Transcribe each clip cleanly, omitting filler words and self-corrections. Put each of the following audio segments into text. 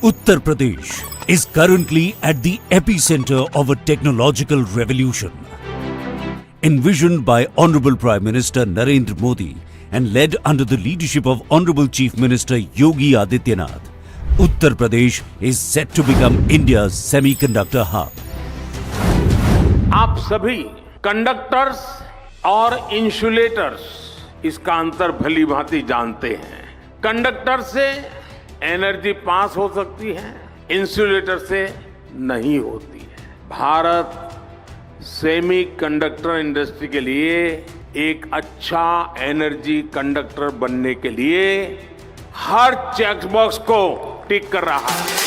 Uttar Pradesh is currently at the epicenter of a technological revolution. Envisioned by Honorable Prime Minister Narendra Modi and led under the leadership of Honorable Chief Minister Yogi Adityanath, Uttar Pradesh is set to become India's semiconductor hub. आप सभी conductors और insulators इसका अंतर भली भांति जानते हैं। Conductor से एनर्जी पास हो सकती है, इंसुलेटर से नहीं होती है। भारत सेमीकंडक्टर इंडस्ट्री के लिए एक अच्छा एनर्जी कंडक्टर बनने के लिए हर चेकबॉक्स को टिक कर रहा है।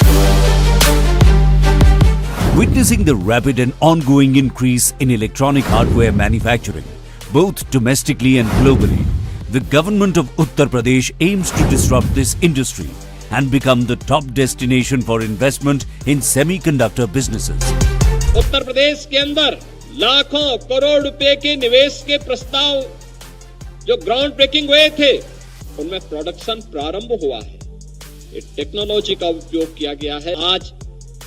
Witnessing the rapid and ongoing increase in electronic hardware manufacturing, both domestically and globally, the government of Uttar Pradesh aims to disrupt this industry and become the top destination for investment in semiconductor businesses. Uttar Pradesh के अंदर लाखों करोड़ रुपए के निवेश के प्रस्ताव जो ground breaking हुए थे, उनमें प्रोडक्शन प्रारंभ हुआ है। ये टेक्नोलॉजी का उपयोग किया गया है। आज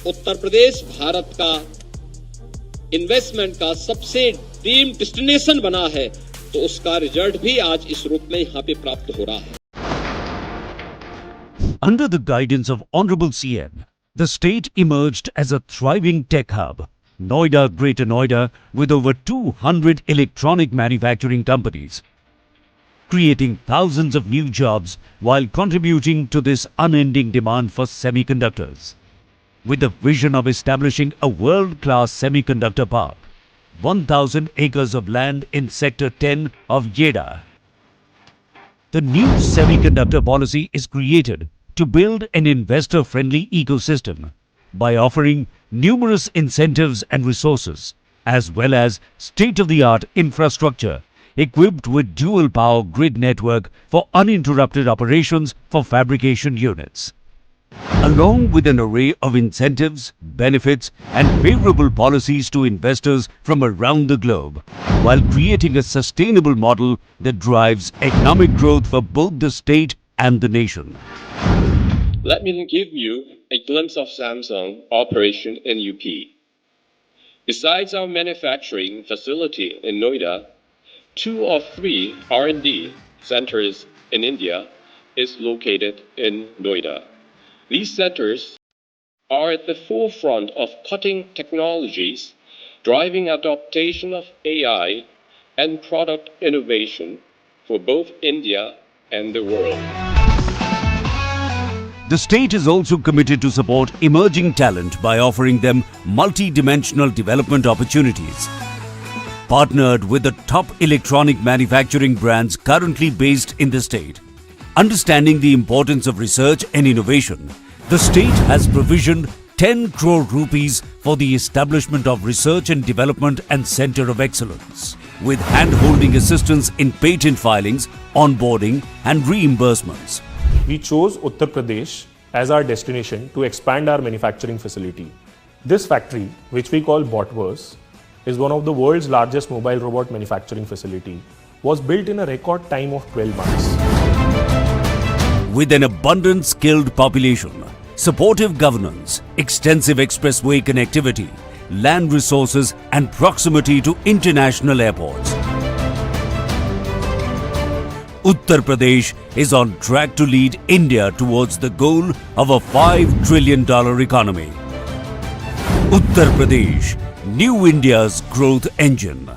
उत्तर प्रदेश भारत का इन्वेस्टमेंट का सबसे ड्रीम डेस्टिनेशन बना है, तो उसका रिजल्ट भी आज इस रूप में यहाँ पे प्राप्त हो रहा है। Under the guidance of Honorable CM, the state emerged as a thriving tech hub. Noida, Greater Noida, with over 200 electronic manufacturing companies, creating thousands of new jobs while contributing to this unending demand for semiconductors. With the vision of establishing a world-class semiconductor park, 1,000 acres of land in Sector 10 of Yeda. The new semiconductor policy is created to build an investor-friendly ecosystem by offering numerous incentives and resources, as well as state-of-the-art infrastructure equipped with dual-power grid network for uninterrupted operations for fabrication units. Along with an array of incentives, benefits and favorable policies to investors from around the globe, while creating a sustainable model that drives economic growth for both the state and the nation. Let me give you a glimpse of Samsung operation in UP. Besides our manufacturing facility in Noida, 2 of 3 R&D centers in India is located in Noida. These centers are at the forefront of cutting technologies, driving adaptation of AI and product innovation for both India and the world. The state is also committed to support emerging talent by offering them multi-dimensional development opportunities. Partnered with the top electronic manufacturing brands currently based in the state, understanding the importance of research and innovation, the state has provisioned 10 crore rupees for the establishment of Research and Development and Center of Excellence, with hand-holding assistance in patent filings, onboarding and reimbursements. We chose Uttar Pradesh as our destination to expand our manufacturing facility. This factory, which we call Botverse, is one of the world's largest mobile robot manufacturing facility, was built in a record time of 12 months. With an abundant skilled population, supportive governance, extensive expressway connectivity, land resources and proximity to international airports, Uttar Pradesh is on track to lead India towards the goal of a $5 trillion economy. Uttar Pradesh, New India's growth engine.